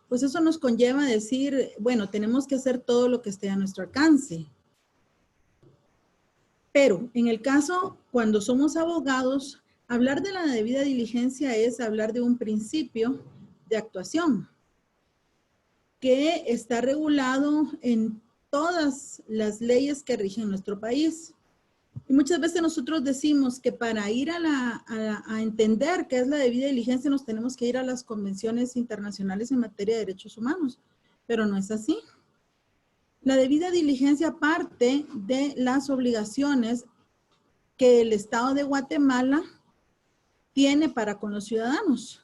pues eso nos conlleva a decir, bueno, tenemos que hacer todo lo que esté a nuestro alcance. Pero en el caso, cuando somos abogados, hablar de la debida diligencia es hablar de un principio de actuación que está regulado en todas las leyes que rigen nuestro país. Y muchas veces nosotros decimos que para ir a entender qué es la debida diligencia nos tenemos que ir a las convenciones internacionales en materia de derechos humanos, pero no es así. La debida diligencia parte de las obligaciones que el Estado de Guatemala tiene para con los ciudadanos.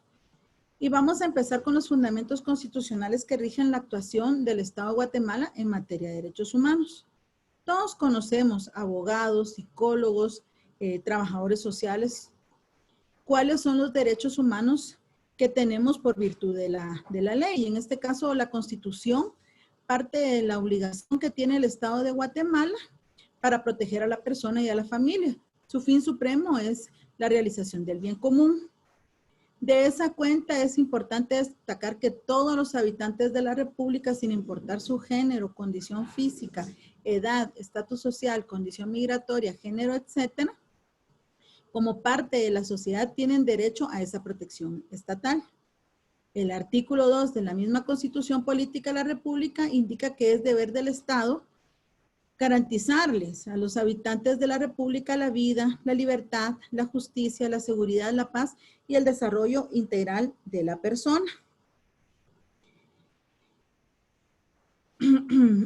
Y vamos a empezar con los fundamentos constitucionales que rigen la actuación del Estado de Guatemala en materia de derechos humanos. Todos conocemos abogados, psicólogos, trabajadores sociales, cuáles son los derechos humanos que tenemos por virtud de la ley. En este caso, la Constitución parte de la obligación que tiene el Estado de Guatemala para proteger a la persona y a la familia. Su fin supremo es la realización del bien común. De esa cuenta es importante destacar que todos los habitantes de la República, sin importar su género, condición física, edad, estatus social, condición migratoria, género, etcétera, como parte de la sociedad tienen derecho a esa protección estatal. El artículo 2 de la misma Constitución Política de la República indica que es deber del Estado garantizarles a los habitantes de la República la vida, la libertad, la justicia, la seguridad, la paz y el desarrollo integral de la persona.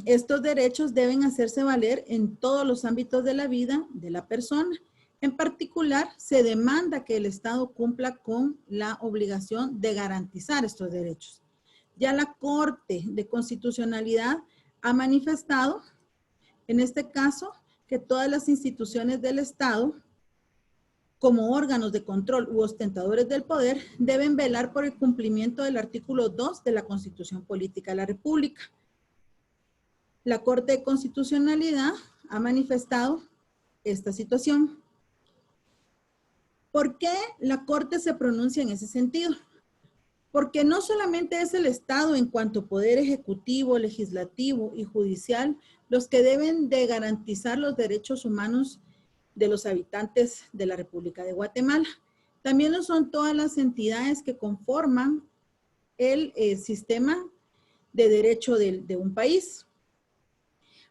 Estos derechos deben hacerse valer en todos los ámbitos de la vida de la persona. En particular, se demanda que el Estado cumpla con la obligación de garantizar estos derechos. Ya la Corte de Constitucionalidad ha manifestado, en este caso, que todas las instituciones del Estado, como órganos de control u ostentadores del poder, deben velar por el cumplimiento del artículo 2 de la Constitución Política de la República. La Corte de Constitucionalidad ha manifestado esta situación. ¿Por qué la Corte se pronuncia en ese sentido? Porque no solamente es el Estado en cuanto a poder ejecutivo, legislativo y judicial los que deben de garantizar los derechos humanos de los habitantes de la República de Guatemala. También lo son todas las entidades que conforman el sistema de derecho de un país.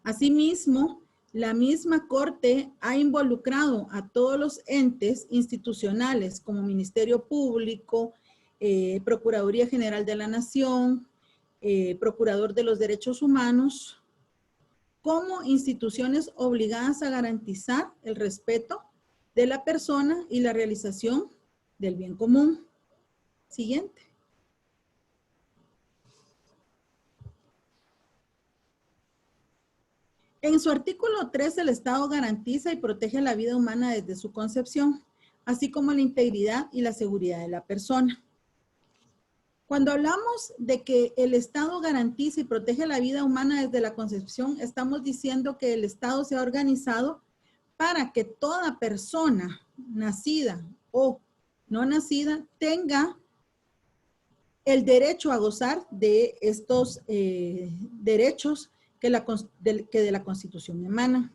Asimismo, la misma Corte ha involucrado a todos los entes institucionales como Ministerio Público, Procuraduría General de la Nación, Procurador de los Derechos Humanos, como instituciones obligadas a garantizar el respeto de la persona y la realización del bien común. Siguiente. En su artículo 3, el Estado garantiza y protege la vida humana desde su concepción, así como la integridad y la seguridad de la persona. Cuando hablamos de que el Estado garantiza y protege la vida humana desde la concepción, estamos diciendo que el Estado se ha organizado para que toda persona nacida o no nacida tenga el derecho a gozar de estos derechos que de la Constitución emanan.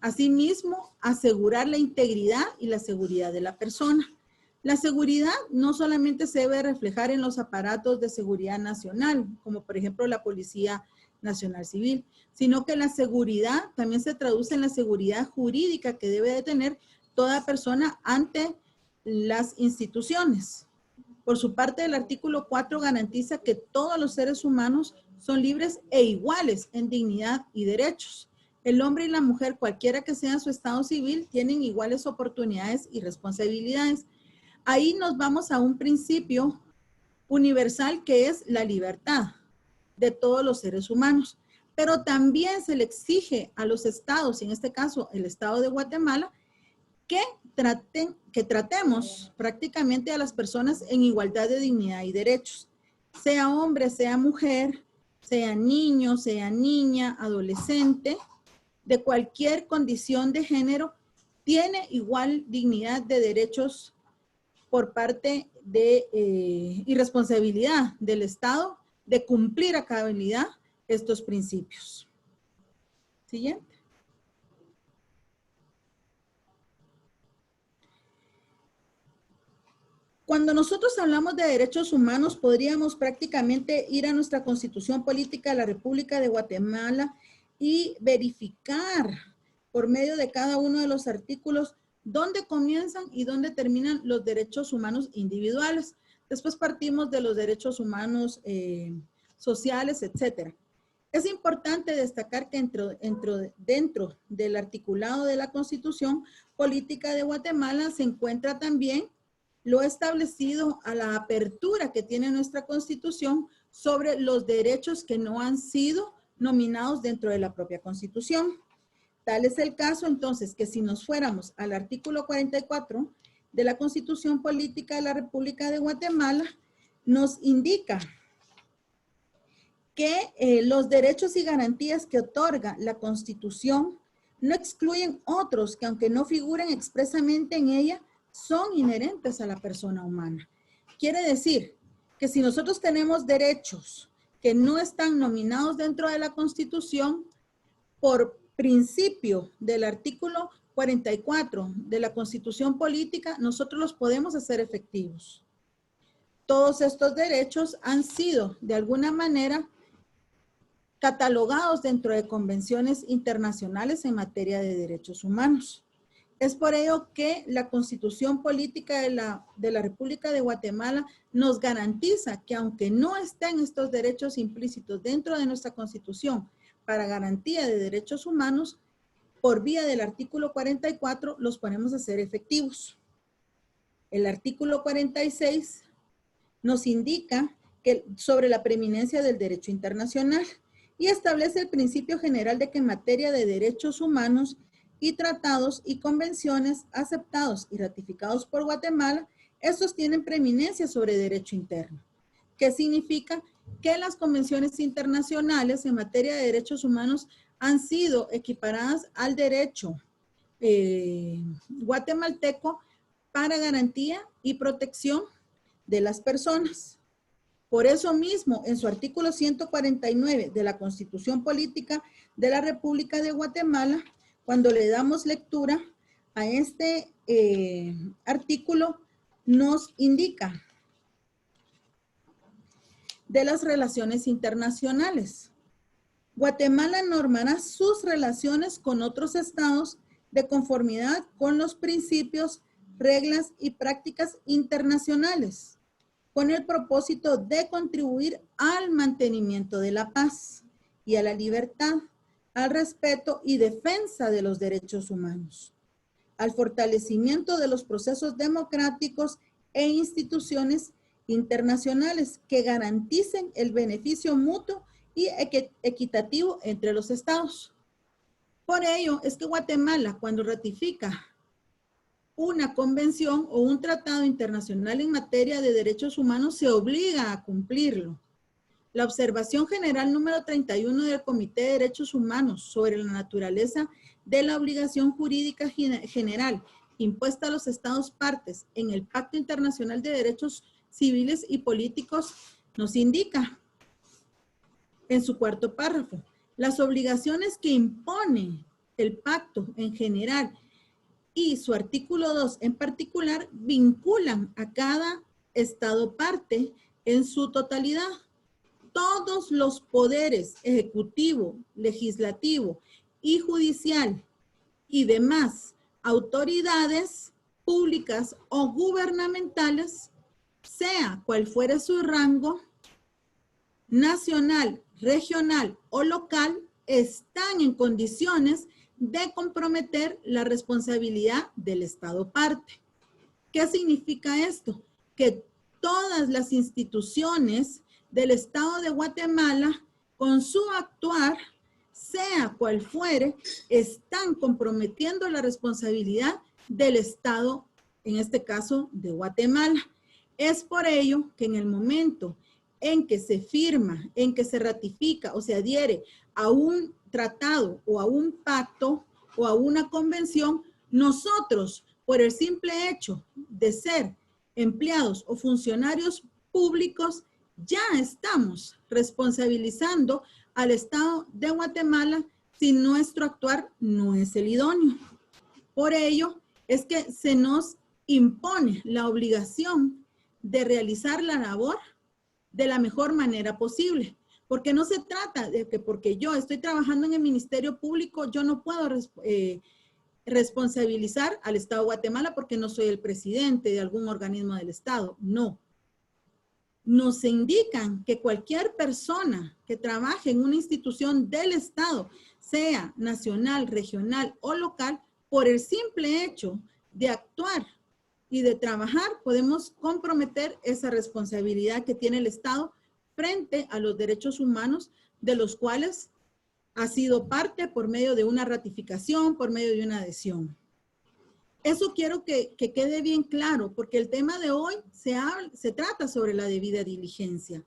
Asimismo, asegurar la integridad y la seguridad de la persona. La seguridad no solamente se debe reflejar en los aparatos de seguridad nacional, como por ejemplo la Policía Nacional Civil, sino que la seguridad también se traduce en la seguridad jurídica que debe de tener toda persona ante las instituciones. Por su parte, el artículo 4 garantiza que todos los seres humanos son libres e iguales en dignidad y derechos. El hombre y la mujer, cualquiera que sea su estado civil, tienen iguales oportunidades y responsabilidades. Ahí nos vamos a un principio universal que es la libertad de todos los seres humanos. Pero también se le exige a los estados, y en este caso el Estado de Guatemala, que tratemos prácticamente a las personas en igualdad de dignidad y derechos. Sea hombre, sea mujer, sea niño, sea niña, adolescente, de cualquier condición de género, tiene igual dignidad de derechos por parte de y responsabilidad del Estado de cumplir a cabalidad estos principios. Siguiente. Cuando nosotros hablamos de derechos humanos, podríamos prácticamente ir a nuestra Constitución Política de la República de Guatemala y verificar por medio de cada uno de los artículos dónde comienzan y dónde terminan los derechos humanos individuales. Después partimos de los derechos humanos sociales, etcétera. Es importante destacar que dentro del articulado de la Constitución Política de Guatemala se encuentra también lo establecido a la apertura que tiene nuestra Constitución sobre los derechos que no han sido nominados dentro de la propia Constitución. Tal es el caso, entonces, que si nos fuéramos al artículo 44 de la Constitución Política de la República de Guatemala, nos indica que los derechos y garantías que otorga la Constitución no excluyen otros que, aunque no figuren expresamente en ella, son inherentes a la persona humana. Quiere decir que si nosotros tenemos derechos que no están nominados dentro de la Constitución, por principio del artículo 44 de la Constitución Política, nosotros los podemos hacer efectivos. Todos estos derechos han sido, de alguna manera, catalogados dentro de convenciones internacionales en materia de derechos humanos. Es por ello que la Constitución Política de la República de Guatemala nos garantiza que aunque no estén estos derechos implícitos dentro de nuestra Constitución para garantía de derechos humanos, por vía del artículo 44 los podemos hacer efectivos. El artículo 46 nos indica que sobre la preeminencia del derecho internacional y establece el principio general de que en materia de derechos humanos y tratados y convenciones aceptados y ratificados por Guatemala, estos tienen preeminencia sobre derecho interno. ¿Qué significa? Que las convenciones internacionales en materia de derechos humanos han sido equiparadas al derecho guatemalteco para garantía y protección de las personas. Por eso mismo, en su artículo 149 de la Constitución Política de la República de Guatemala, cuando le damos lectura a este artículo, nos indica de las relaciones internacionales. Guatemala normará sus relaciones con otros estados de conformidad con los principios, reglas y prácticas internacionales, con el propósito de contribuir al mantenimiento de la paz y a la libertad, al respeto y defensa de los derechos humanos, al fortalecimiento de los procesos democráticos e instituciones internacionales que garanticen el beneficio mutuo y equitativo entre los estados. Por ello es que Guatemala, cuando ratifica una convención o un tratado internacional en materia de derechos humanos, se obliga a cumplirlo. La observación general número 31 del Comité de Derechos Humanos sobre la naturaleza de la obligación jurídica general impuesta a los estados partes en el Pacto Internacional de Derechos Civiles y Políticos nos indica en su cuarto párrafo las obligaciones que impone el pacto en general y su artículo 2 en particular vinculan a cada estado parte en su totalidad. Todos los poderes ejecutivo, legislativo y judicial y demás autoridades públicas o gubernamentales, sea cual fuere su rango, nacional, regional o local, están en condiciones de comprometer la responsabilidad del Estado parte. ¿Qué significa esto? Que todas las instituciones del Estado de Guatemala, con su actuar, sea cual fuere, están comprometiendo la responsabilidad del Estado, en este caso de Guatemala. Es por ello que en el momento en que se firma, en que se ratifica o se adhiere a un tratado o a un pacto o a una convención, nosotros, por el simple hecho de ser empleados o funcionarios públicos, ya estamos responsabilizando al Estado de Guatemala si nuestro actuar no es el idóneo. Por ello, es que se nos impone la obligación de realizar la labor de la mejor manera posible. Porque no se trata de que porque yo estoy trabajando en el Ministerio Público, yo no puedo responsabilizar al Estado de Guatemala porque no soy el presidente de algún organismo del Estado. No. Nos indican que cualquier persona que trabaje en una institución del Estado, sea nacional, regional o local, por el simple hecho de actuar y de trabajar, podemos comprometer esa responsabilidad que tiene el Estado frente a los derechos humanos, de los cuales ha sido parte por medio de una ratificación, por medio de una adhesión. Eso quiero que quede bien claro, porque el tema de hoy se trata sobre la debida diligencia.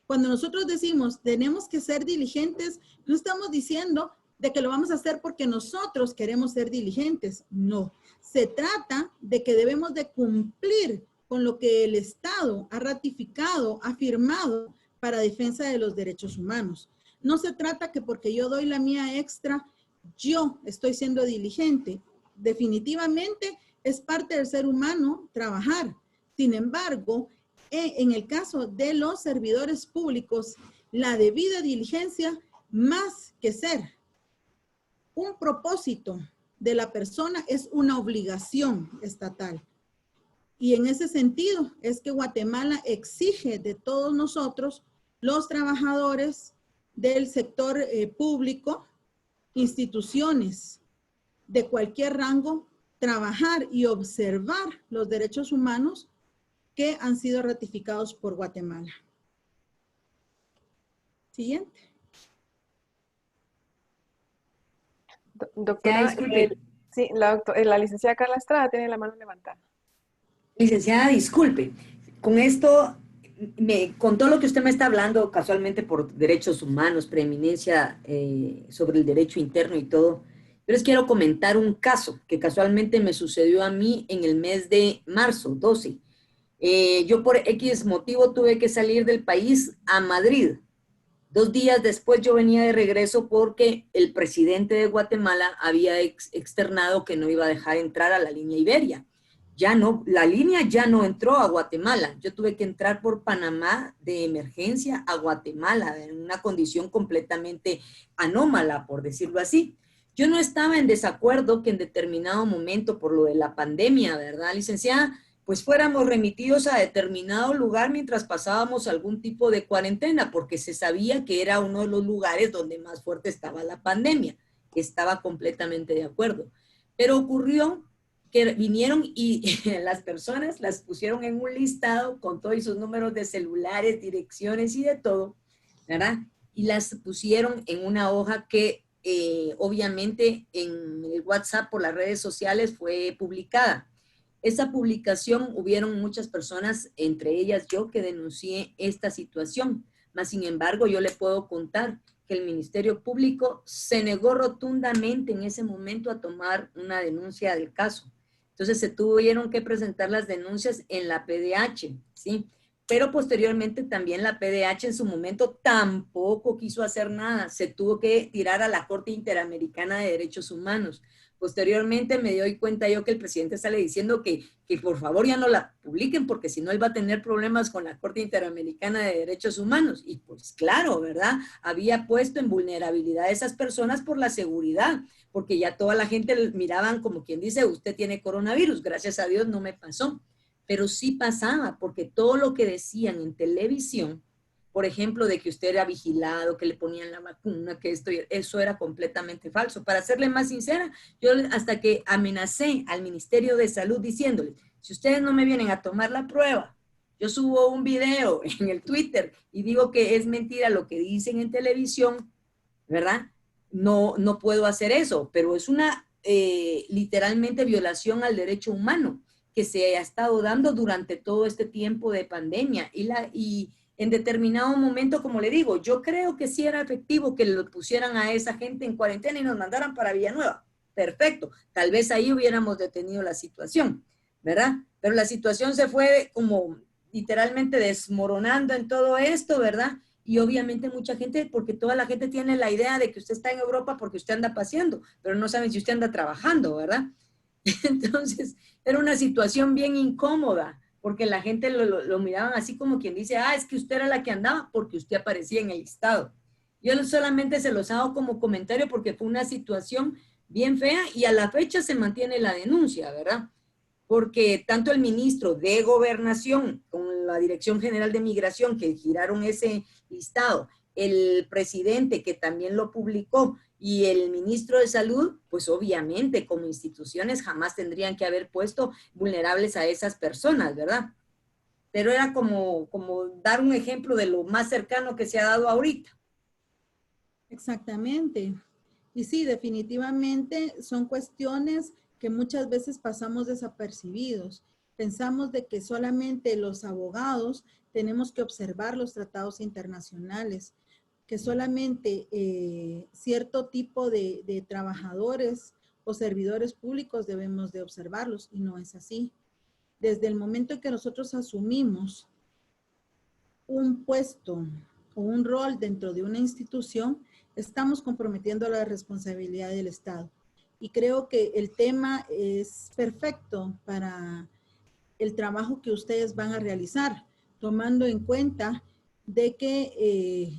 Cuando nosotros decimos tenemos que ser diligentes, no estamos diciendo de que lo vamos a hacer porque nosotros queremos ser diligentes. No, se trata de que debemos de cumplir con lo que el Estado ha ratificado, ha firmado para defensa de los derechos humanos. No se trata que porque yo doy la mía extra, yo estoy siendo diligente. Definitivamente es parte del ser humano trabajar. Sin embargo, en el caso de los servidores públicos, la debida diligencia, más que ser un propósito de la persona, es una obligación estatal. Y en ese sentido es que Guatemala exige de todos nosotros, los trabajadores del sector público, instituciones de cualquier rango, trabajar y observar los derechos humanos que han sido ratificados por Guatemala. Siguiente. Doctora, sí, la licenciada Carla Estrada tiene la mano levantada. Licenciada, disculpe, con esto, con todo lo que usted me está hablando, casualmente por derechos humanos, preeminencia sobre el derecho interno y todo, yo les quiero comentar un caso que casualmente me sucedió a mí en el mes de marzo, 12. Yo por X motivo tuve que salir del país a Madrid. 2 días después yo venía de regreso porque el presidente de Guatemala había externado que no iba a dejar entrar a la línea Iberia. Ya no, la línea ya no entró a Guatemala. Yo tuve que entrar por Panamá de emergencia a Guatemala en una condición completamente anómala, por decirlo así. Yo no estaba en desacuerdo que en determinado momento por lo de la pandemia, ¿verdad, licenciada? Pues fuéramos remitidos a determinado lugar mientras pasábamos algún tipo de cuarentena, porque se sabía que era uno de los lugares donde más fuerte estaba la pandemia. Estaba completamente de acuerdo. Pero ocurrió que vinieron y las personas las pusieron en un listado con todos sus números de celulares, direcciones y de todo, ¿verdad? Y las pusieron en una hoja que obviamente en el WhatsApp por las redes sociales fue publicada. Esa publicación hubieron muchas personas, entre ellas yo, que denuncié esta situación. Mas, sin embargo, yo le puedo contar que el Ministerio Público se negó rotundamente en ese momento a tomar una denuncia del caso. Entonces, se tuvieron que presentar las denuncias en la PDH, ¿sí? Pero posteriormente también la PDH en su momento tampoco quiso hacer nada. Se tuvo que tirar a la Corte Interamericana de Derechos Humanos. Posteriormente me doy cuenta yo que el presidente sale diciendo que por favor ya no la publiquen porque si no él va a tener problemas con la Corte Interamericana de Derechos Humanos. Y pues claro, ¿verdad? Había puesto en vulnerabilidad a esas personas por la seguridad, porque ya toda la gente miraban como quien dice, usted tiene coronavirus, gracias a Dios no me pasó. Pero sí pasaba, porque todo lo que decían en televisión, por ejemplo, de que usted era vigilado, que le ponían la vacuna, que eso era completamente falso. Para serle más sincera, yo hasta que amenacé al Ministerio de Salud diciéndole, si ustedes no me vienen a tomar la prueba, yo subo un video en el Twitter y digo que es mentira lo que dicen en televisión, ¿verdad? No puedo hacer eso, pero es una literalmente violación al derecho humano que se ha estado dando durante todo este tiempo de pandemia y en determinado momento, como le digo, yo creo que sí era efectivo que lo pusieran a esa gente en cuarentena y nos mandaran para Villanueva. Perfecto. Tal vez ahí hubiéramos detenido la situación, ¿verdad? Pero la situación se fue como literalmente desmoronando en todo esto, ¿verdad? Y obviamente mucha gente, porque toda la gente tiene la idea de que usted está en Europa porque usted anda paseando, pero no saben si usted anda trabajando, ¿verdad? Entonces, era una situación bien incómoda, porque la gente lo miraban así como quien dice, ah, es que usted era la que andaba porque usted aparecía en el listado. Yo solamente se los hago como comentario porque fue una situación bien fea y a la fecha se mantiene la denuncia, ¿verdad? Porque tanto el ministro de Gobernación con la Dirección General de Migración que giraron ese listado, el presidente que también lo publicó y el ministro de Salud, pues obviamente como instituciones jamás tendrían que haber puesto vulnerables a esas personas, ¿verdad? Pero era como dar un ejemplo de lo más cercano que se ha dado ahorita. Exactamente. Y sí, definitivamente son cuestiones que muchas veces pasamos desapercibidos. Pensamos de que solamente los abogados tenemos que observar los tratados internacionales, que solamente cierto tipo de trabajadores o servidores públicos debemos de observarlos, y no es así. Desde el momento en que nosotros asumimos un puesto o un rol dentro de una institución, estamos comprometiendo la responsabilidad del Estado. Y creo que el tema es perfecto para el trabajo que ustedes van a realizar, tomando en cuenta de que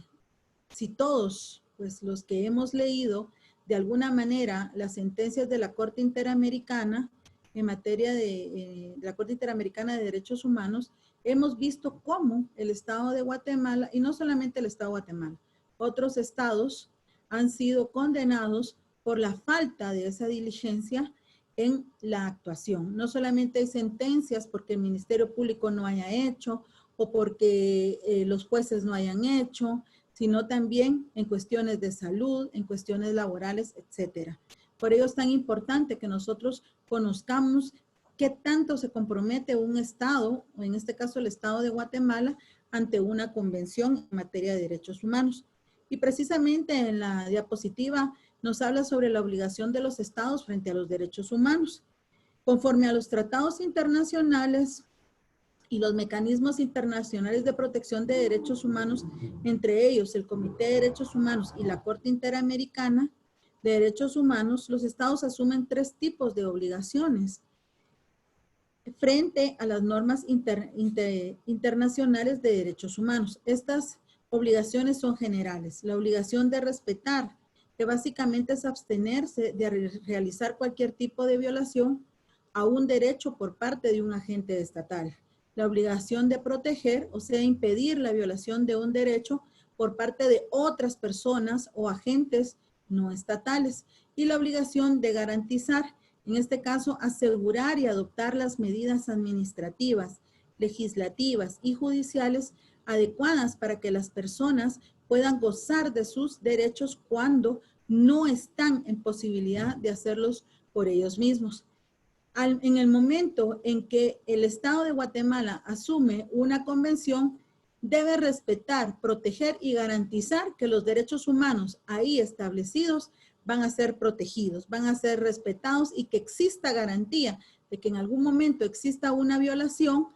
si todos, pues los que hemos leído de alguna manera las sentencias de la Corte Interamericana en materia de la Corte Interamericana de Derechos Humanos, hemos visto cómo el Estado de Guatemala, y no solamente el Estado de Guatemala, otros estados han sido condenados por la falta de esa diligencia en la actuación. No solamente hay sentencias porque el Ministerio Público no haya hecho o porque los jueces no hayan hecho, sino también en cuestiones de salud, en cuestiones laborales, etcétera. Por ello es tan importante que nosotros conozcamos qué tanto se compromete un Estado, o en este caso el Estado de Guatemala, ante una convención en materia de derechos humanos. Y precisamente en la diapositiva nos habla sobre la obligación de los Estados frente a los derechos humanos. Conforme a los tratados internacionales y los mecanismos internacionales de protección de derechos humanos, entre ellos el Comité de Derechos Humanos y la Corte Interamericana de Derechos Humanos, los Estados asumen 3 tipos de obligaciones frente a las normas internacionales de derechos humanos. Estas obligaciones son generales. La obligación de respetar, que básicamente es abstenerse de realizar cualquier tipo de violación a un derecho por parte de un agente estatal. La obligación de proteger, o sea, impedir la violación de un derecho por parte de otras personas o agentes no estatales. Y la obligación de garantizar, en este caso, asegurar y adoptar las medidas administrativas, legislativas y judiciales adecuadas para que las personas puedan gozar de sus derechos cuando no están en posibilidad de hacerlos por ellos mismos. En el momento en que el Estado de Guatemala asume una convención, debe respetar, proteger y garantizar que los derechos humanos ahí establecidos van a ser protegidos, van a ser respetados y que exista garantía de que en algún momento exista una violación,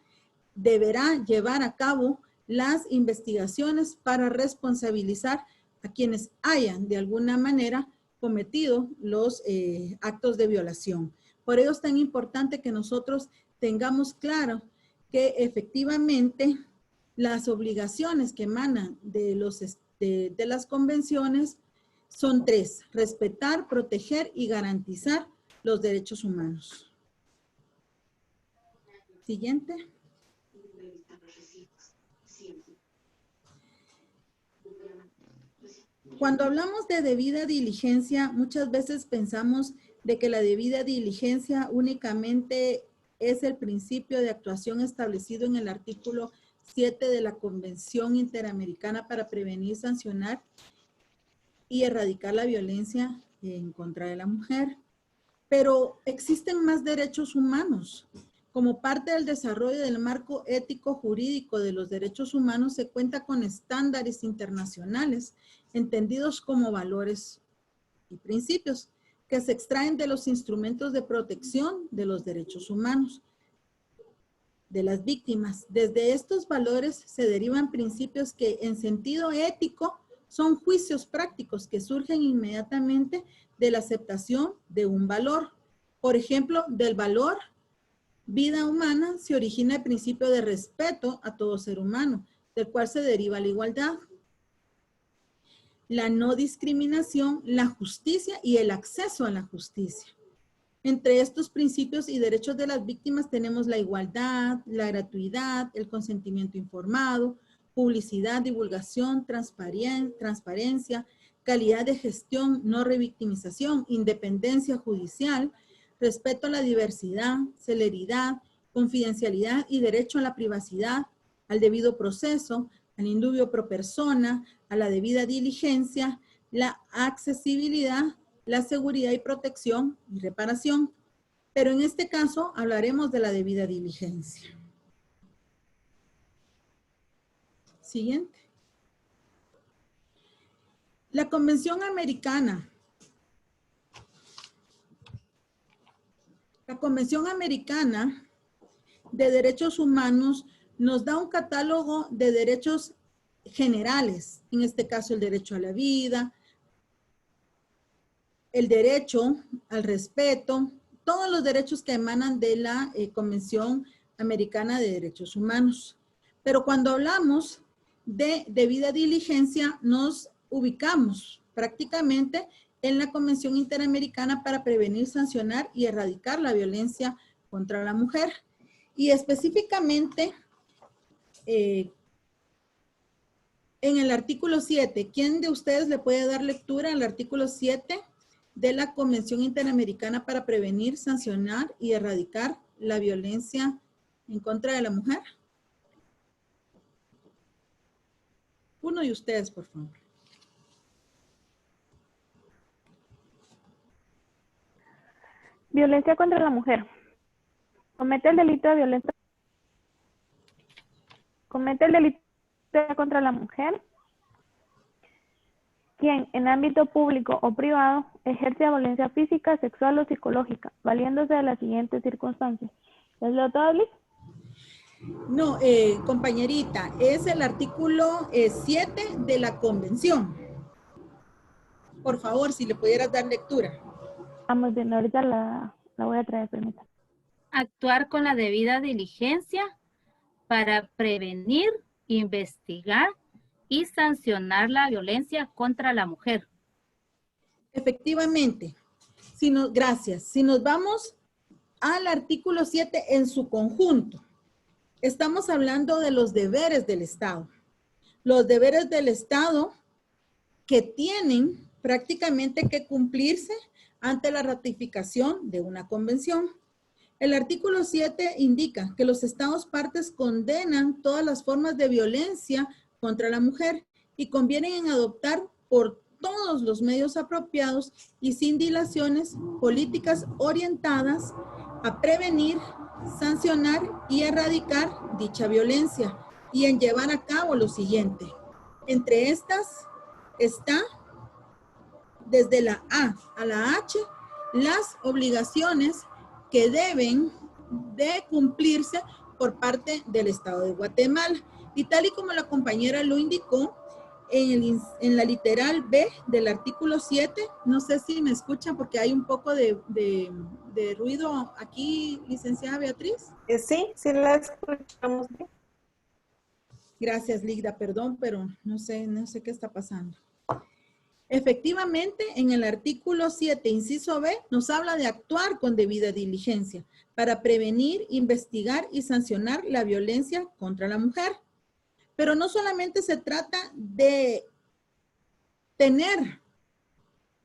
deberá llevar a cabo las investigaciones para responsabilizar a quienes hayan de alguna manera cometido los actos de violación. Por ello es tan importante que nosotros tengamos claro que efectivamente las obligaciones que emanan de las convenciones son 3: respetar, proteger y garantizar los derechos humanos. Siguiente. Cuando hablamos de debida diligencia, muchas veces pensamos de que la debida diligencia únicamente es el principio de actuación establecido en el artículo 7 de la Convención Interamericana para prevenir, sancionar y erradicar la violencia en contra de la mujer. Pero existen más derechos humanos. Como parte del desarrollo del marco ético jurídico de los derechos humanos, se cuenta con estándares internacionales entendidos como valores y principios que se extraen de los instrumentos de protección de los derechos humanos. de las víctimas. Desde estos valores se derivan principios que en sentido ético son juicios prácticos que surgen inmediatamente de la aceptación de un valor. Por ejemplo, del valor vida humana se origina el principio de respeto a todo ser humano, del cual se deriva la igualdad, la no discriminación, la justicia y el acceso a la justicia. Entre estos principios y derechos de las víctimas tenemos la igualdad, la gratuidad, el consentimiento informado, publicidad, divulgación, transparencia, calidad de gestión, no revictimización, independencia judicial, respeto a la diversidad, celeridad, confidencialidad y derecho a la privacidad, al debido proceso, al indubio pro persona, a la debida diligencia, la accesibilidad, la seguridad y protección y reparación. Pero en este caso hablaremos de la debida diligencia. Siguiente. La Convención Americana. La Convención Americana de Derechos Humanos nos da un catálogo de derechos generales, en este caso el derecho a la vida, el derecho al respeto, todos los derechos que emanan de la Convención Americana de Derechos Humanos. Pero cuando hablamos de debida diligencia, nos ubicamos prácticamente en la Convención Interamericana para prevenir, sancionar y erradicar la violencia contra la mujer. Y específicamente en el artículo 7, ¿quién de ustedes le puede dar lectura al artículo 7 de la Convención Interamericana para prevenir, sancionar y erradicar la violencia en contra de la mujer? Uno de ustedes, por favor. Violencia contra la mujer. Comete el delito de violencia contra la mujer quien en ámbito público o privado ejerce violencia física, sexual o psicológica, valiéndose de las siguientes circunstancias. ¿Les leo todo, Liz? No, compañerita, es el artículo 7 de la Convención. Por favor, si le pudieras dar lectura. Vamos bien, ahorita la voy a traer, permítame. Actuar con la debida diligencia para prevenir, investigar y sancionar la violencia contra la mujer. Efectivamente. Gracias. Si nos vamos al artículo 7 en su conjunto, estamos hablando de los deberes del Estado. Los deberes del Estado que tienen prácticamente que cumplirse ante la ratificación de una convención. El artículo 7 indica que los Estados partes condenan todas las formas de violencia contra la mujer y convienen en adoptar por todos los medios apropiados y sin dilaciones políticas orientadas a prevenir, sancionar y erradicar dicha violencia y en llevar a cabo lo siguiente. Entre estas está, desde la A a la H, las obligaciones que deben de cumplirse por parte del Estado de Guatemala. Y tal y como la compañera lo indicó, en la literal B del artículo 7, no sé si me escuchan porque hay un poco de ruido aquí, licenciada Beatriz. Sí, sí la escuchamos bien. Gracias, Ligda, perdón, pero no sé qué está pasando. Efectivamente, en el artículo 7, inciso B, nos habla de actuar con debida diligencia para prevenir, investigar y sancionar la violencia contra la mujer. Pero no solamente se trata de tener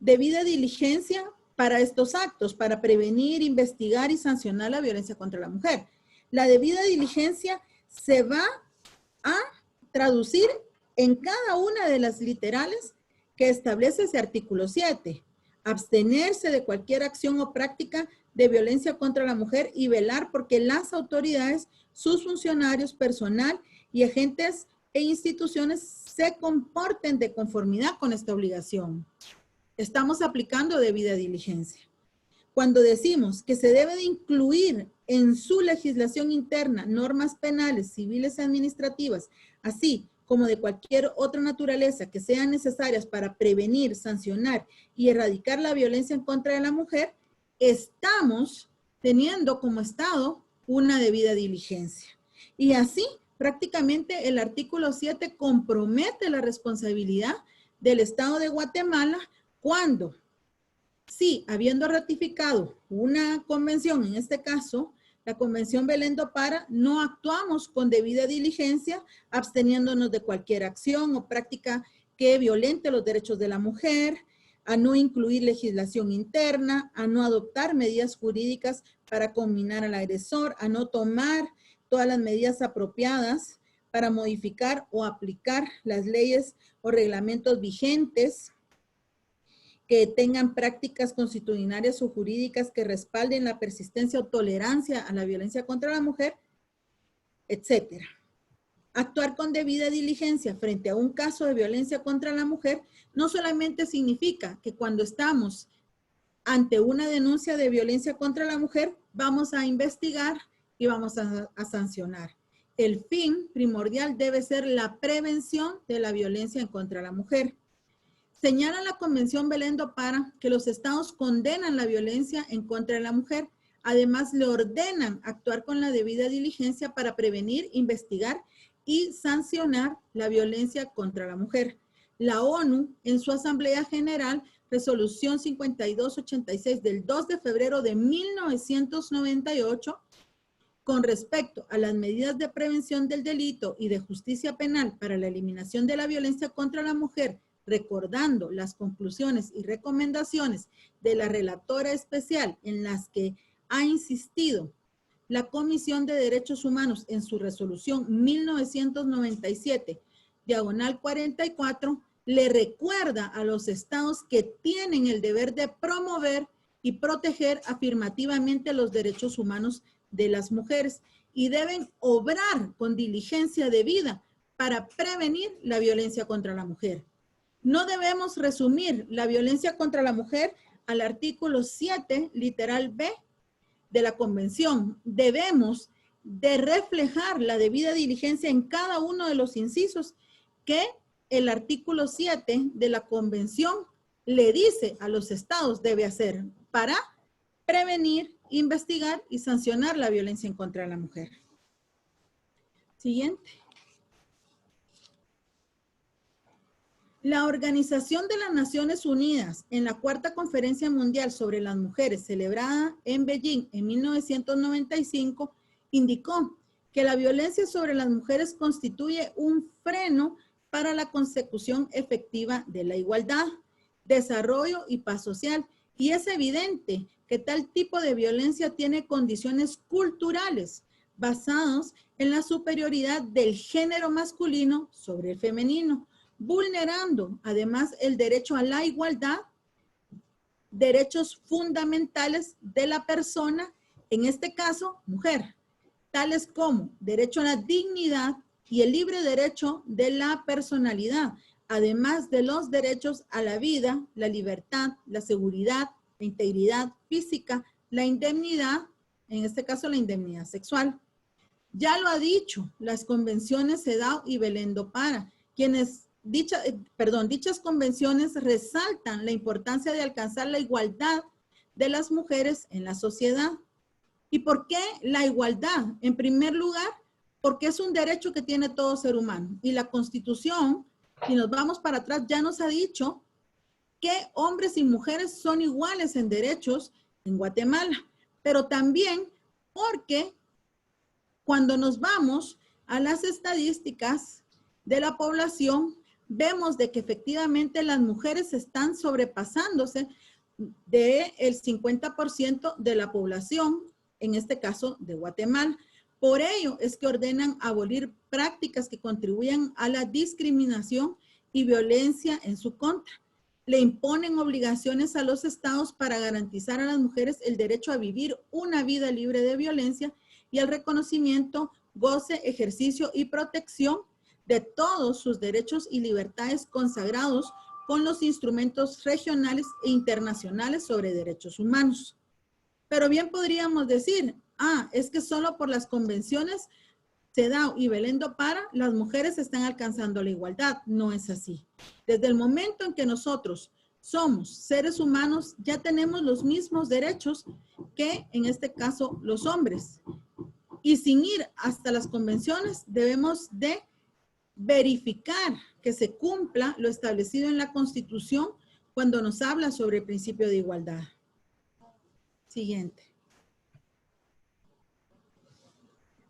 debida diligencia para estos actos, para prevenir, investigar y sancionar la violencia contra la mujer. La debida diligencia se va a traducir en cada una de las literales que establece ese artículo 7. Abstenerse de cualquier acción o práctica de violencia contra la mujer y velar porque las autoridades, sus funcionarios, personal y agentes e instituciones se comporten de conformidad con esta obligación. Estamos aplicando debida diligencia. Cuando decimos que se debe de incluir en su legislación interna normas penales, civiles y administrativas, así como de cualquier otra naturaleza que sean necesarias para prevenir, sancionar y erradicar la violencia en contra de la mujer, estamos teniendo como Estado una debida diligencia. Y así, prácticamente el artículo 7 compromete la responsabilidad del Estado de Guatemala cuando, sí, habiendo ratificado una convención, en este caso, la Convención Belén do Pará, no actuamos con debida diligencia, absteniéndonos de cualquier acción o práctica que violente los derechos de la mujer, a no incluir legislación interna, a no adoptar medidas jurídicas para conminar al agresor, a no tomar todas las medidas apropiadas para modificar o aplicar las leyes o reglamentos vigentes que tengan prácticas constitucionales o jurídicas que respalden la persistencia o tolerancia a la violencia contra la mujer, etcétera. Actuar con debida diligencia frente a un caso de violencia contra la mujer no solamente significa que cuando estamos ante una denuncia de violencia contra la mujer, vamos a investigar y vamos a sancionar. El fin primordial debe ser la prevención de la violencia en contra de la mujer. Señala la Convención Belén do Pará que los estados condenan la violencia en contra de la mujer. Además, le ordenan actuar con la debida diligencia para prevenir, investigar y sancionar la violencia contra la mujer. La ONU, en su Asamblea General, Resolución 5286 del 2 de febrero de 1998, con respecto a las medidas de prevención del delito y de justicia penal para la eliminación de la violencia contra la mujer, recordando las conclusiones y recomendaciones de la relatora especial en las que ha insistido la Comisión de Derechos Humanos en su resolución 1997/44, le recuerda a los estados que tienen el deber de promover y proteger afirmativamente los derechos humanos de las mujeres y deben obrar con diligencia debida para prevenir la violencia contra la mujer. No debemos resumir la violencia contra la mujer al artículo 7, literal B, de la Convención. Debemos de reflejar la debida diligencia en cada uno de los incisos que el artículo 7 de la Convención le dice a los estados debe hacer para prevenir, investigar y sancionar la violencia en contra de la mujer. Siguiente. La Organización de las Naciones Unidas, en la Cuarta Conferencia Mundial sobre las Mujeres, celebrada en Beijing en 1995, indicó que la violencia sobre las mujeres constituye un freno para la consecución efectiva de la igualdad, desarrollo y paz social. Y es evidente que tal tipo de violencia tiene condiciones culturales basadas en la superioridad del género masculino sobre el femenino, vulnerando además el derecho a la igualdad, derechos fundamentales de la persona, en este caso, mujer, tales como derecho a la dignidad y el libre derecho de la personalidad, además de los derechos a la vida, la libertad, la seguridad, la integridad física, la indemnidad, en este caso la indemnidad sexual. Ya lo ha dicho las convenciones CEDAW y Belén do Pará, dichas convenciones resaltan la importancia de alcanzar la igualdad de las mujeres en la sociedad. ¿Y por qué la igualdad? En primer lugar, porque es un derecho que tiene todo ser humano. Y la Constitución, si nos vamos para atrás, ya nos ha dicho que hombres y mujeres son iguales en derechos en Guatemala. Pero también porque cuando nos vamos a las estadísticas de la población, vemos de que efectivamente las mujeres están sobrepasándose del 50% de la población, en este caso de Guatemala. Por ello es que ordenan abolir prácticas que contribuyan a la discriminación y violencia en su contra. Le imponen obligaciones a los estados para garantizar a las mujeres el derecho a vivir una vida libre de violencia y el reconocimiento, goce, ejercicio y protección de todos sus derechos y libertades consagrados con los instrumentos regionales e internacionales sobre derechos humanos. Pero bien podríamos decir, es que solo por las convenciones CEDAW y Belén do Pará, las mujeres están alcanzando la igualdad. No es así. Desde el momento en que nosotros somos seres humanos, ya tenemos los mismos derechos que, en este caso, los hombres. Y sin ir hasta las convenciones, debemos de verificar que se cumpla lo establecido en la Constitución cuando nos habla sobre el principio de igualdad. Siguiente.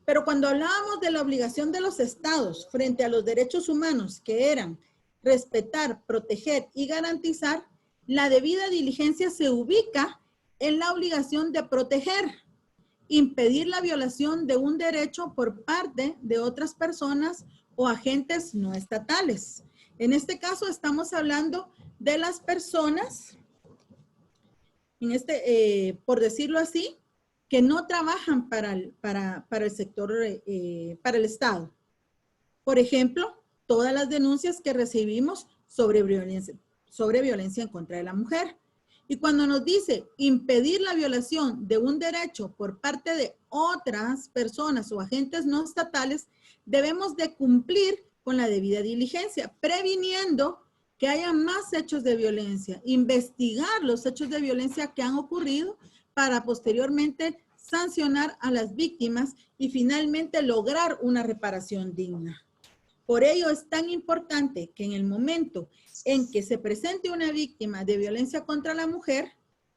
Pero cuando hablábamos de la obligación de los estados frente a los derechos humanos, que eran respetar, proteger y garantizar, la debida diligencia se ubica en la obligación de proteger, impedir la violación de un derecho por parte de otras personas o agentes no estatales. En este caso estamos hablando de las personas, por decirlo así, que no trabajan para el sector, para el Estado. Por ejemplo, todas las denuncias que recibimos sobre violencia en contra de la mujer. Y cuando nos dice impedir la violación de un derecho por parte de otras personas o agentes no estatales, debemos de cumplir con la debida diligencia, previniendo que haya más hechos de violencia, investigar los hechos de violencia que han ocurrido para posteriormente sancionar a las víctimas y finalmente lograr una reparación digna. Por ello es tan importante que en el momento en que se presente una víctima de violencia contra la mujer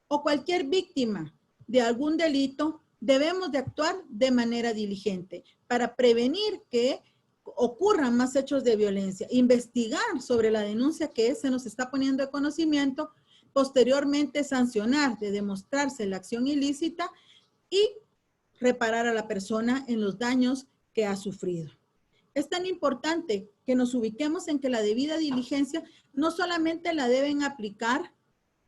o cualquier víctima de algún delito, debemos de actuar de manera diligente para prevenir que ocurran más hechos de violencia, investigar sobre la denuncia que se nos está poniendo de conocimiento, posteriormente sancionar de demostrarse la acción ilícita y reparar a la persona en los daños que ha sufrido. Es tan importante que nos ubiquemos en que la debida diligencia no solamente la deben aplicar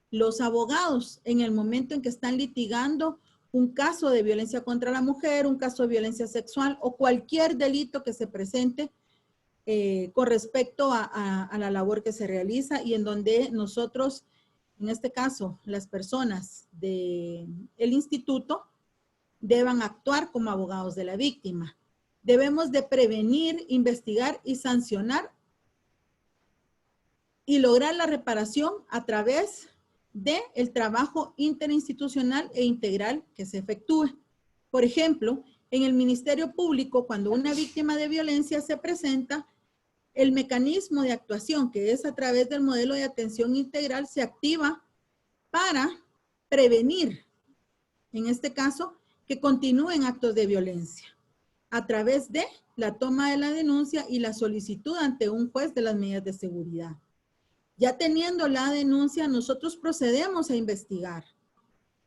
los abogados en el momento en que están litigando un caso de violencia contra la mujer, un caso de violencia sexual o cualquier delito que se presente con respecto a la labor que se realiza y en donde nosotros, en este caso, las personas del instituto, deban actuar como abogados de la víctima. Debemos de prevenir, investigar y sancionar y lograr la reparación a través del trabajo interinstitucional e integral que se efectúe. Por ejemplo, en el Ministerio Público, cuando una víctima de violencia se presenta, el mecanismo de actuación, que es a través del modelo de atención integral, se activa para prevenir, en este caso, que continúen actos de violencia a través de la toma de la denuncia y la solicitud ante un juez de las medidas de seguridad. Ya teniendo la denuncia, nosotros procedemos a investigar.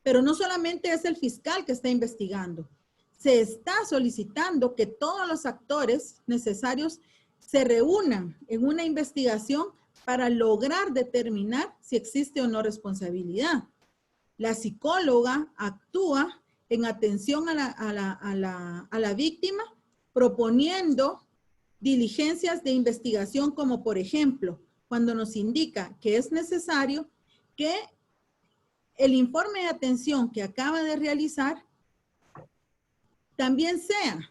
Pero no solamente es el fiscal que está investigando. Se está solicitando que todos los actores necesarios se reúnan en una investigación para lograr determinar si existe o no responsabilidad. La psicóloga actúa en atención a la víctima, proponiendo diligencias de investigación como, por ejemplo, cuando nos indica que es necesario que el informe de atención que acaba de realizar también sea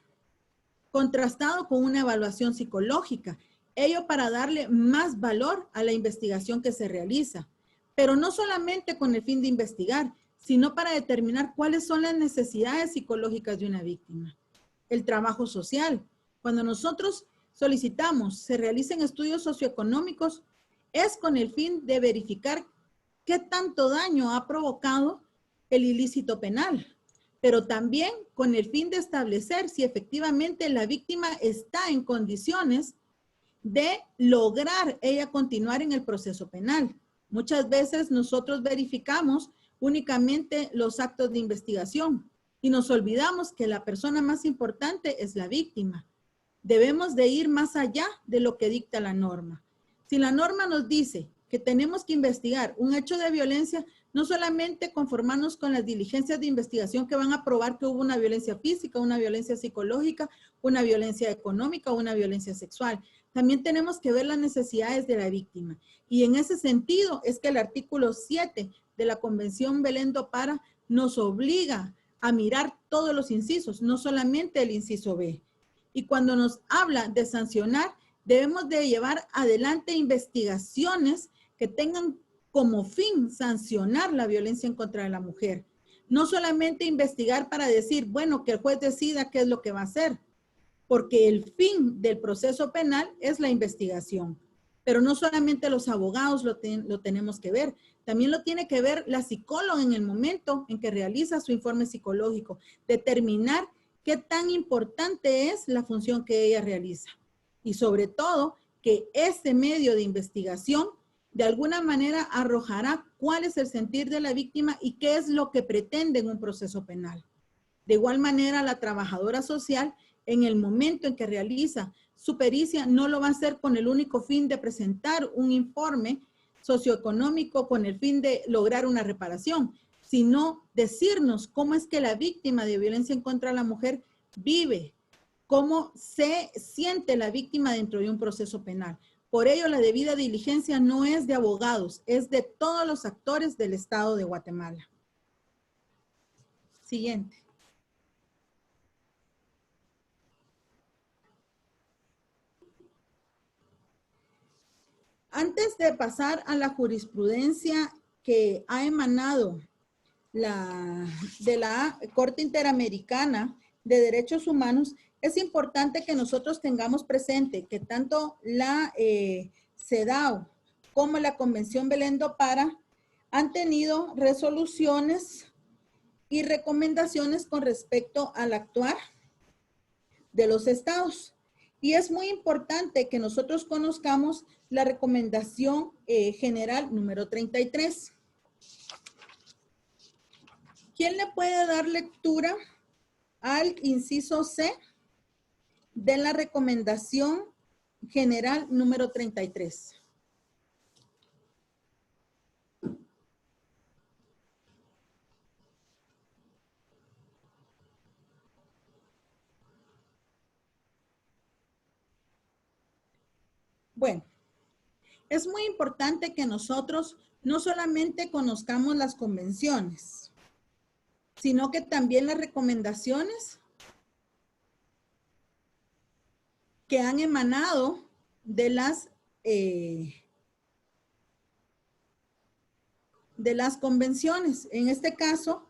contrastado con una evaluación psicológica, ello para darle más valor a la investigación que se realiza, pero no solamente con el fin de investigar, sino para determinar cuáles son las necesidades psicológicas de una víctima. El trabajo social. Cuando nosotros solicitamos se realicen estudios socioeconómicos, es con el fin de verificar qué tanto daño ha provocado el ilícito penal, pero también con el fin de establecer si efectivamente la víctima está en condiciones de lograr ella continuar en el proceso penal. Muchas veces nosotros verificamos únicamente los actos de investigación y nos olvidamos que la persona más importante es la víctima. Debemos de ir más allá de lo que dicta la norma. Si la norma nos dice que tenemos que investigar un hecho de violencia, no solamente conformarnos con las diligencias de investigación que van a probar que hubo una violencia física, una violencia psicológica, una violencia económica, una violencia sexual. También tenemos que ver las necesidades de la víctima. Y en ese sentido es que el artículo 7 de la Convención Belén do Pará nos obliga a mirar todos los incisos, no solamente el inciso B. Y cuando nos habla de sancionar, debemos de llevar adelante investigaciones que tengan como fin sancionar la violencia en contra de la mujer. No solamente investigar para decir, bueno, que el juez decida qué es lo que va a hacer, porque el fin del proceso penal es la investigación. Pero no solamente los abogados lo tenemos que ver, también lo tiene que ver la psicóloga en el momento en que realiza su informe psicológico, determinar qué tan importante es la función que ella realiza. Y sobre todo, que este medio de investigación de alguna manera arrojará cuál es el sentir de la víctima y qué es lo que pretende en un proceso penal. De igual manera, la trabajadora social, en el momento en que realiza su pericia, no lo va a hacer con el único fin de presentar un informe socioeconómico con el fin de lograr una reparación, sino decirnos cómo es que la víctima de violencia en contra de la mujer vive, cómo se siente la víctima dentro de un proceso penal. Por ello, la debida diligencia no es de abogados, es de todos los actores del Estado de Guatemala. Siguiente. Antes de pasar a la jurisprudencia que ha emanado de la Corte Interamericana de Derechos Humanos, es importante que nosotros tengamos presente que tanto la CEDAW como la Convención Belén do Pará han tenido resoluciones y recomendaciones con respecto al actuar de los estados. Y es muy importante que nosotros conozcamos la recomendación general número 33. ¿Quién le puede dar lectura al inciso C de la recomendación general número 33? Bueno, es muy importante que nosotros no solamente conozcamos las convenciones, sino que también las recomendaciones que han emanado de las convenciones. En este caso,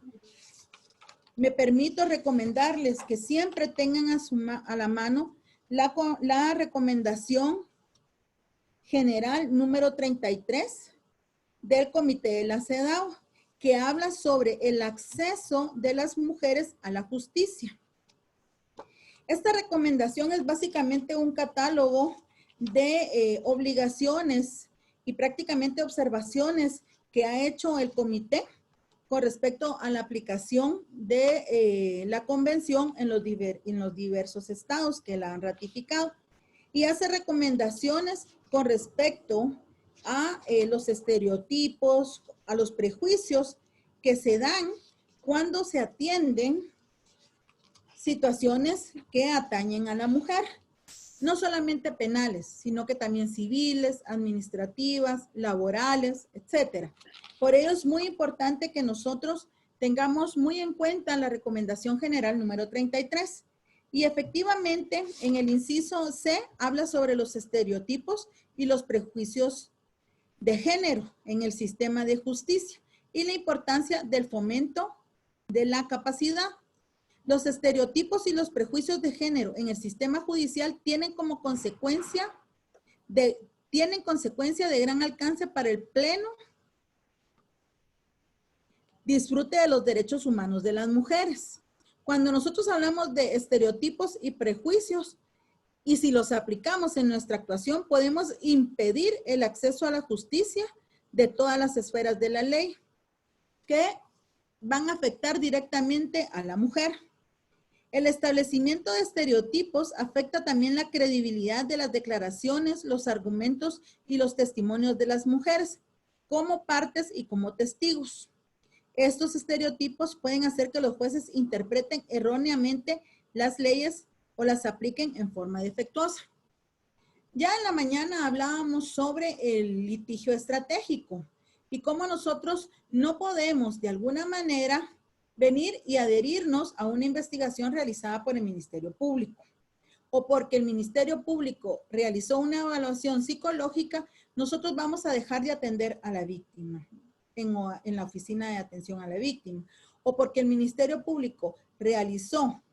me permito recomendarles que siempre tengan a la mano la recomendación general número 33 del Comité de la CEDAW, que habla sobre el acceso de las mujeres a la justicia. Esta recomendación es básicamente un catálogo de obligaciones y prácticamente observaciones que ha hecho el comité con respecto a la aplicación de la convención en los diversos estados que la han ratificado, y hace recomendaciones con respecto a los estereotipos, a los prejuicios que se dan cuando se atienden situaciones que atañen a la mujer, no solamente penales, sino que también civiles, administrativas, laborales, etcétera. Por ello es muy importante que nosotros tengamos muy en cuenta la recomendación general número 33. Y efectivamente, en el inciso C habla sobre los estereotipos y los prejuicios de género en el sistema de justicia y la importancia del fomento de la capacidad. Los estereotipos y los prejuicios de género en el sistema judicial tienen consecuencia de gran alcance para el pleno disfrute de los derechos humanos de las mujeres. Cuando nosotros hablamos de estereotipos y prejuicios, y si los aplicamos en nuestra actuación, podemos impedir el acceso a la justicia de todas las esferas de la ley que van a afectar directamente a la mujer. El establecimiento de estereotipos afecta también la credibilidad de las declaraciones, los argumentos y los testimonios de las mujeres como partes y como testigos. Estos estereotipos pueden hacer que los jueces interpreten erróneamente las leyes o las apliquen en forma defectuosa. Ya en la mañana hablábamos sobre el litigio estratégico y cómo nosotros no podemos de alguna manera venir y adherirnos a una investigación realizada por el Ministerio Público. O porque el Ministerio Público realizó una evaluación psicológica, nosotros vamos a dejar de atender a la víctima en la oficina de atención a la víctima. O porque el Ministerio Público realizó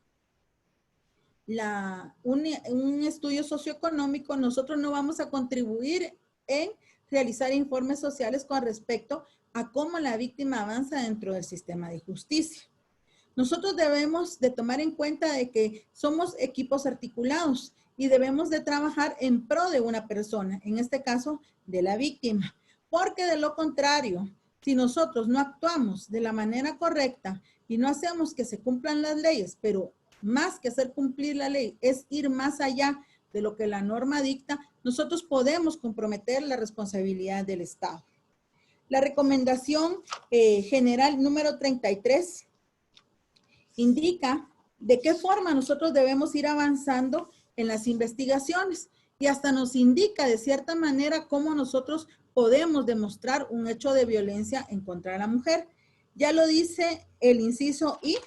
un estudio socioeconómico, nosotros no vamos a contribuir en realizar informes sociales con respecto a cómo la víctima avanza dentro del sistema de justicia. Nosotros debemos de tomar en cuenta de que somos equipos articulados y debemos de trabajar en pro de una persona, en este caso de la víctima, porque de lo contrario, si nosotros no actuamos de la manera correcta y no hacemos que se cumplan las leyes, pero más que hacer cumplir la ley es ir más allá de lo que la norma dicta, nosotros podemos comprometer la responsabilidad del Estado. La recomendación general número 33 indica de qué forma nosotros debemos ir avanzando en las investigaciones y hasta nos indica de cierta manera cómo nosotros podemos demostrar un hecho de violencia en contra de la mujer. Ya lo dice el inciso I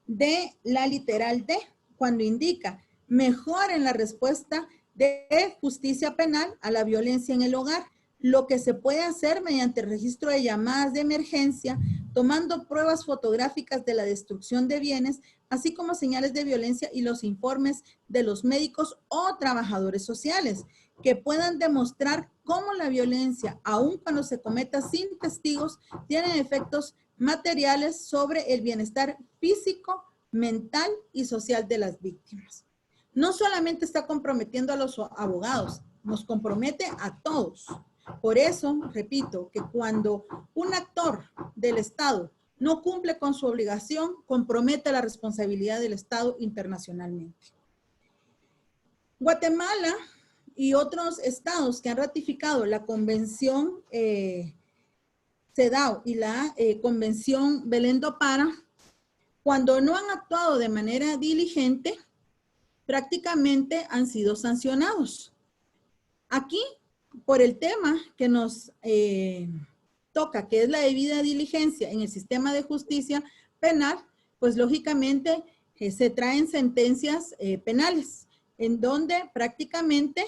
de la literal D, cuando indica mejoren la respuesta de justicia penal a la violencia en el hogar, lo que se puede hacer mediante el registro de llamadas de emergencia, tomando pruebas fotográficas de la destrucción de bienes, así como señales de violencia y los informes de los médicos o trabajadores sociales, que puedan demostrar cómo la violencia, aun cuando se cometa sin testigos, tiene efectos materiales sobre el bienestar físico, mental y social de las víctimas. No solamente está comprometiendo a los abogados, nos compromete a todos. Por eso, repito, que cuando un actor del Estado no cumple con su obligación, compromete la responsabilidad del Estado internacionalmente. Guatemala y otros estados que han ratificado la Convención CEDAW y la Convención Belén do Pará, cuando no han actuado de manera diligente, prácticamente han sido sancionados. Aquí, por el tema que nos toca, que es la debida diligencia en el sistema de justicia penal, pues lógicamente se traen sentencias penales, en donde prácticamente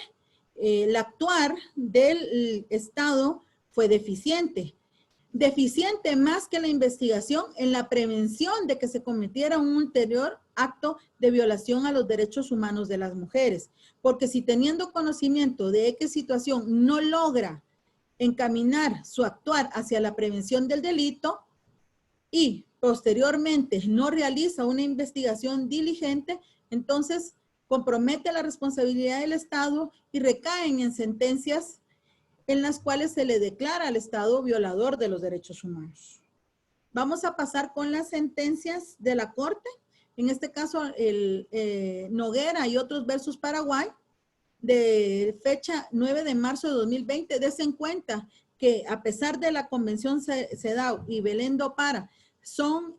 el actuar del Estado fue deficiente. Deficiente más que la investigación en la prevención de que se cometiera un ulterior acto de violación a los derechos humanos de las mujeres. Porque si teniendo conocimiento de qué situación no logra encaminar su actuar hacia la prevención del delito y posteriormente no realiza una investigación diligente, entonces compromete la responsabilidad del Estado y recaen en sentencias en las cuales se le declara al Estado violador de los derechos humanos. Vamos a pasar con las sentencias de la Corte. En este caso, el Noguera y otros versus Paraguay, de fecha 9 de marzo de 2020. Des en cuenta que a pesar de la Convención CEDAW y Belén do Pará, son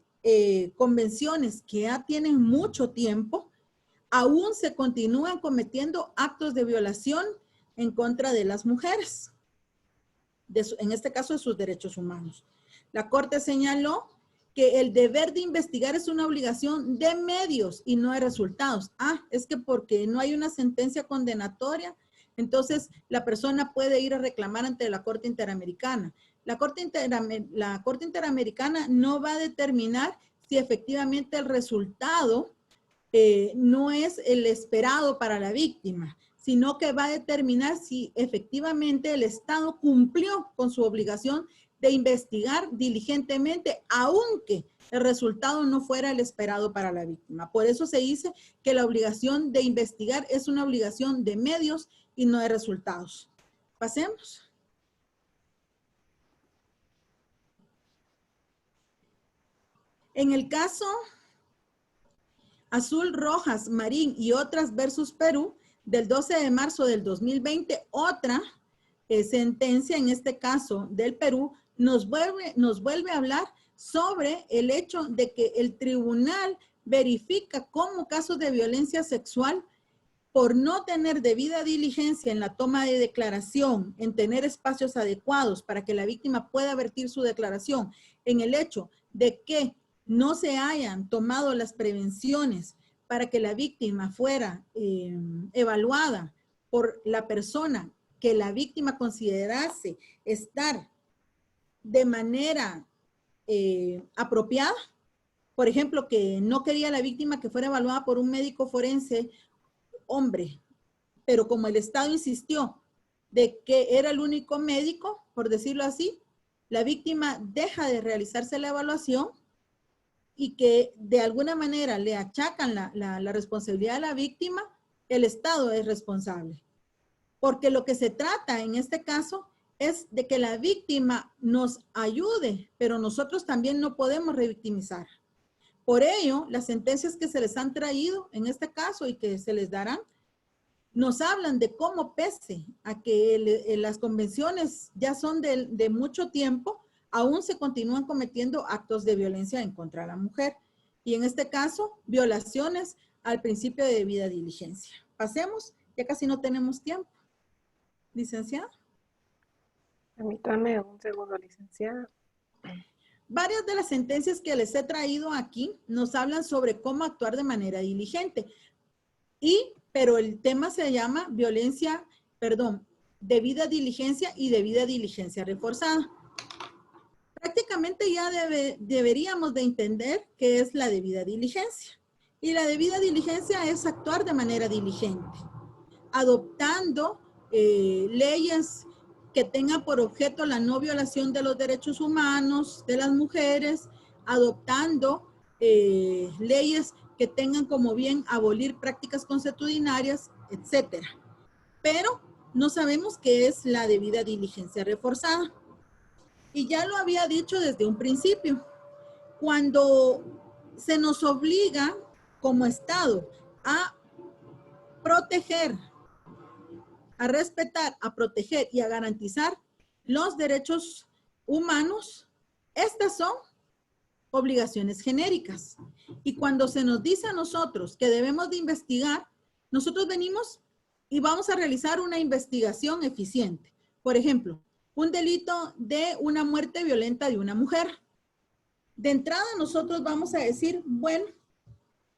convenciones que ya tienen mucho tiempo, aún se continúan cometiendo actos de violación en contra de las mujeres, en este caso de sus derechos humanos. La Corte señaló que el deber de investigar es una obligación de medios y no de resultados. Es que porque no hay una sentencia condenatoria, entonces la persona puede ir a reclamar ante la Corte Interamericana. La Corte Interamericana no va a determinar si efectivamente el resultado no es el esperado para la víctima, sino que va a determinar si efectivamente el Estado cumplió con su obligación de investigar diligentemente, aunque el resultado no fuera el esperado para la víctima. Por eso se dice que la obligación de investigar es una obligación de medios y no de resultados. Pasemos. En el caso Azul, Rojas, Marín y otras versus Perú, del 12 de marzo del 2020, otra sentencia, en este caso del Perú, nos vuelve a hablar sobre el hecho de que el tribunal verifica como casos de violencia sexual, por no tener debida diligencia en la toma de declaración, en tener espacios adecuados para que la víctima pueda vertir su declaración, en el hecho de que no se hayan tomado las prevenciones para que la víctima fuera evaluada por la persona que la víctima considerase estar de manera apropiada. Por ejemplo, que no quería la víctima que fuera evaluada por un médico forense hombre, pero como el Estado insistió de que era el único médico, por decirlo así, la víctima deja de realizarse la evaluación y que de alguna manera le achacan la responsabilidad a la víctima, el Estado es responsable. Porque lo que se trata en este caso es de que la víctima nos ayude, pero nosotros también no podemos revictimizar. Por ello, las sentencias que se les han traído en este caso y que se les darán, nos hablan de cómo pese a que las convenciones ya son de mucho tiempo, aún se continúan cometiendo actos de violencia en contra de la mujer. Y en este caso, violaciones al principio de debida diligencia. Pasemos, ya casi no tenemos tiempo. Licenciada. Permítame un segundo, licenciada. Varias de las sentencias que les he traído aquí nos hablan sobre cómo actuar de manera diligente. Pero el tema se llama debida diligencia y debida diligencia reforzada. Prácticamente ya deberíamos de entender qué es la debida diligencia. Y la debida diligencia es actuar de manera diligente, adoptando leyes que tengan por objeto la no violación de los derechos humanos de las mujeres, adoptando leyes que tengan como bien abolir prácticas consuetudinarias, etcétera. Pero no sabemos qué es la debida diligencia reforzada. Y ya lo había dicho desde un principio. Cuando se nos obliga como Estado a proteger, a respetar, a proteger y a garantizar los derechos humanos, estas son obligaciones genéricas. Y cuando se nos dice a nosotros que debemos de investigar, nosotros venimos y vamos a realizar una investigación eficiente. Por ejemplo, un delito de una muerte violenta de una mujer. De entrada nosotros vamos a decir, bueno,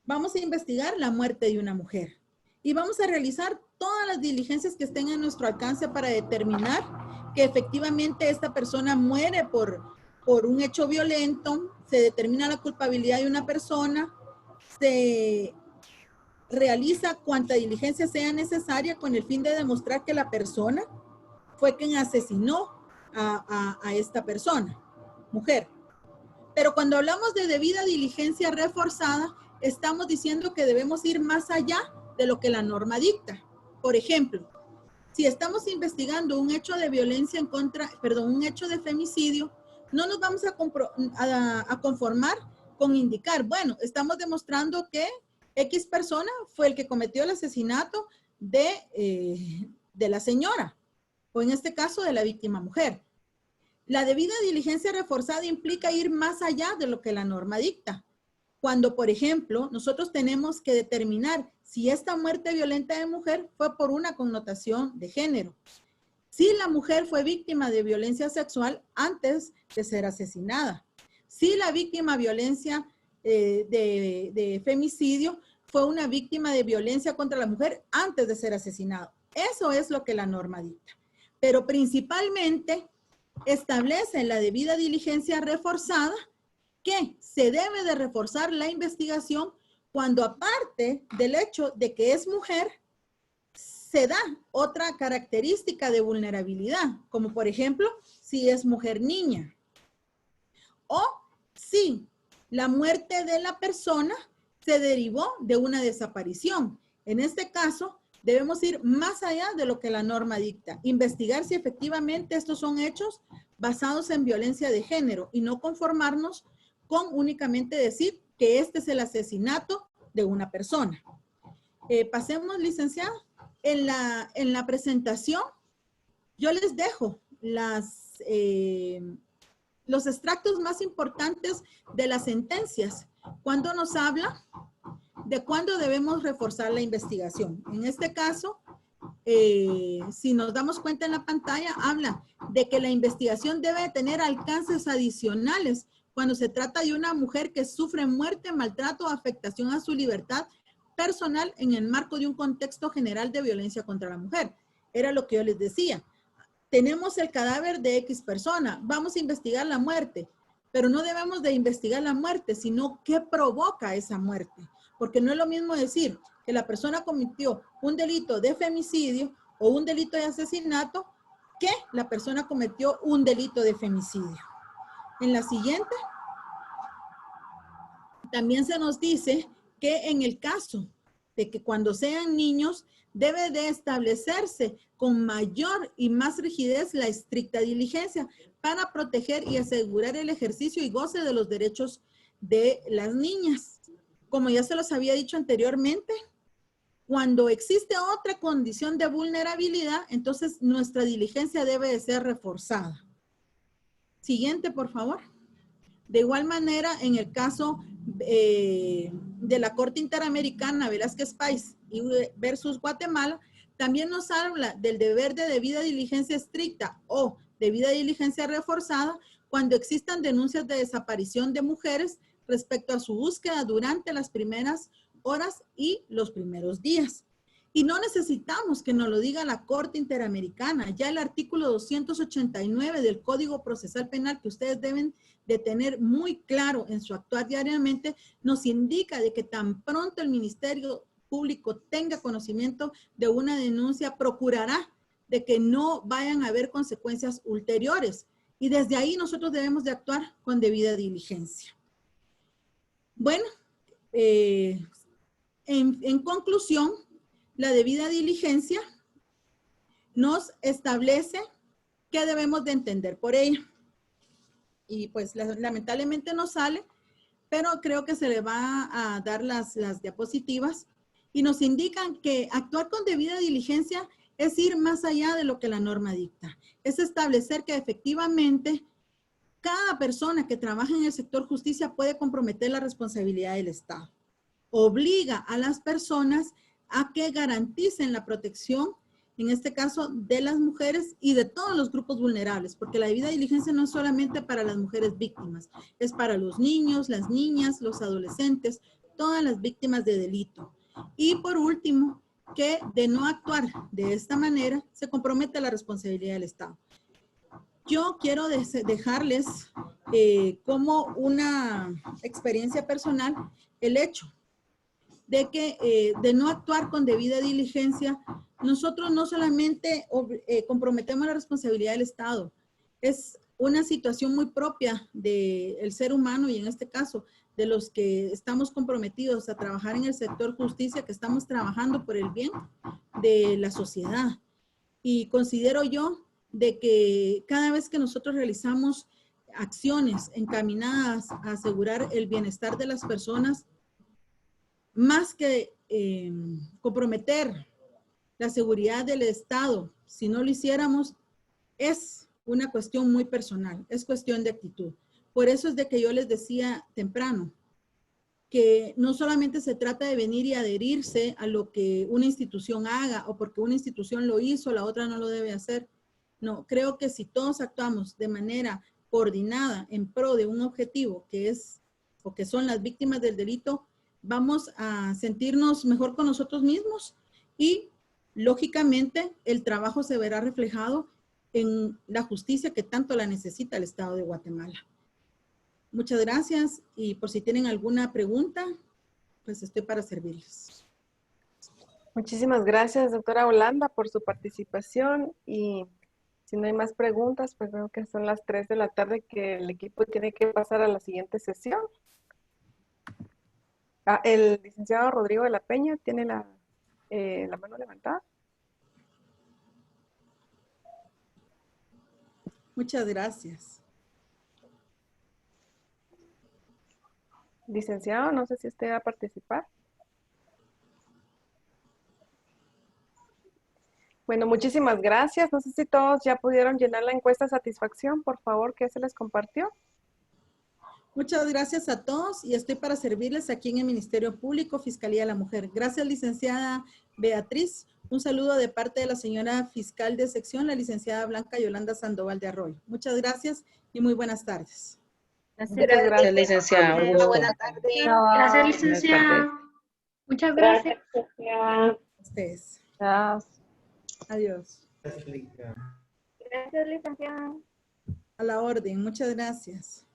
vamos a investigar la muerte de una mujer y vamos a realizar todas las diligencias que estén a nuestro alcance para determinar que efectivamente esta persona muere por un hecho violento, se determina la culpabilidad de una persona, se realiza cuanta diligencia sea necesaria con el fin de demostrar que la persona fue quien asesinó a esta persona, mujer. Pero cuando hablamos de debida diligencia reforzada, estamos diciendo que debemos ir más allá de lo que la norma dicta. Por ejemplo, si estamos investigando un hecho de violencia un hecho de femicidio, no nos vamos a conformar con indicar, bueno, estamos demostrando que X persona fue el que cometió el asesinato de la señora, o en este caso de la víctima mujer. La debida diligencia reforzada implica ir más allá de lo que la norma dicta. Cuando, por ejemplo, nosotros tenemos que determinar si esta muerte violenta de mujer fue por una connotación de género. Si la mujer fue víctima de violencia sexual antes de ser asesinada. Si la víctima de violencia de femicidio fue una víctima de violencia contra la mujer antes de ser asesinado. Eso es lo que la norma dicta. Pero principalmente establece la debida diligencia reforzada que se debe de reforzar la investigación cuando aparte del hecho de que es mujer, se da otra característica de vulnerabilidad, como por ejemplo, si es mujer niña. O si la muerte de la persona se derivó de una desaparición. En este caso, debemos ir más allá de lo que la norma dicta. Investigar si efectivamente estos son hechos basados en violencia de género y no conformarnos con únicamente decir que este es el asesinato de una persona. Pasemos, licenciada. En la presentación, yo les dejo los extractos más importantes de las sentencias cuando nos habla de cuándo debemos reforzar la investigación. En este caso, si nos damos cuenta en la pantalla, habla de que la investigación debe tener alcances adicionales cuando se trata de una mujer que sufre muerte, maltrato o afectación a su libertad personal en el marco de un contexto general de violencia contra la mujer. Era lo que yo les decía. Tenemos el cadáver de X persona, vamos a investigar la muerte, pero no debemos de investigar la muerte, sino qué provoca esa muerte. Porque no es lo mismo decir que la persona cometió un delito de femicidio o un delito de asesinato que la persona cometió un delito de femicidio. En la siguiente, también se nos dice que en el caso de que cuando sean niños, debe de establecerse con mayor y más rigidez la estricta diligencia para proteger y asegurar el ejercicio y goce de los derechos de las niñas. Como ya se los había dicho anteriormente, cuando existe otra condición de vulnerabilidad, entonces nuestra diligencia debe de ser reforzada. Siguiente, por favor. De igual manera, en el caso de la Corte Interamericana Velázquez Pais versus Guatemala, también nos habla del deber de debida diligencia estricta o debida diligencia reforzada cuando existan denuncias de desaparición de mujeres respecto a su búsqueda durante las primeras horas y los primeros días. Y no necesitamos que nos lo diga la Corte Interamericana. Ya el artículo 289 del Código Procesal Penal, que ustedes deben de tener muy claro en su actuar diariamente, nos indica de que tan pronto el Ministerio Público tenga conocimiento de una denuncia, procurará de que no vayan a haber consecuencias ulteriores. Y desde ahí nosotros debemos de actuar con debida diligencia. Bueno, en conclusión, la debida diligencia nos establece qué debemos de entender por ella. Y pues lamentablemente no sale, pero creo que se le va a dar las diapositivas y nos indican que actuar con debida diligencia es ir más allá de lo que la norma dicta. Es establecer que efectivamente cada persona que trabaja en el sector justicia puede comprometer la responsabilidad del Estado. Obliga a las personas a que garanticen la protección, en este caso, de las mujeres y de todos los grupos vulnerables, porque la debida diligencia no es solamente para las mujeres víctimas, es para los niños, las niñas, los adolescentes, todas las víctimas de delito. Y por último, que de no actuar de esta manera, se compromete la responsabilidad del Estado. Yo quiero dejarles como una experiencia personal el hecho de que de no actuar con debida diligencia, nosotros no solamente comprometemos la responsabilidad del Estado, es una situación muy propia del ser humano y en este caso de los que estamos comprometidos a trabajar en el sector justicia, que estamos trabajando por el bien de la sociedad. Y considero yo de que cada vez que nosotros realizamos acciones encaminadas a asegurar el bienestar de las personas, más que comprometer la seguridad del Estado, si no lo hiciéramos, es una cuestión muy personal, es cuestión de actitud. Por eso es de que yo les decía temprano, que no solamente se trata de venir y adherirse a lo que una institución haga o porque una institución lo hizo, la otra no lo debe hacer. No, creo que si todos actuamos de manera coordinada en pro de un objetivo que es o que son las víctimas del delito, vamos a sentirnos mejor con nosotros mismos y lógicamente el trabajo se verá reflejado en la justicia que tanto la necesita el Estado de Guatemala. Muchas gracias y por si tienen alguna pregunta, pues estoy para servirles. Muchísimas gracias, doctora Holanda, por su participación y si no hay más preguntas, pues veo que son las 3 de la tarde que el equipo tiene que pasar a la siguiente sesión. El licenciado Rodrigo de la Peña tiene la mano levantada. Muchas gracias. Licenciado, no sé si usted va a participar. Bueno, muchísimas gracias. No sé si todos ya pudieron llenar la encuesta de satisfacción, por favor, que se les compartió. Muchas gracias a todos y estoy para servirles aquí en el Ministerio Público, Fiscalía de la Mujer. Gracias, licenciada Beatriz. Un saludo de parte de la señora fiscal de sección, la licenciada Blanca Yolanda Sandoval de Arroyo. Muchas gracias y muy buenas tardes. Gracias. Muchas gracias. licenciada. Un gusto. Buenas tardes. Gracias, Buenas licenciada. tardes. Muchas gracias. Ustedes. Gracias. Adiós. Gracias, licenciada. A la orden. Muchas gracias.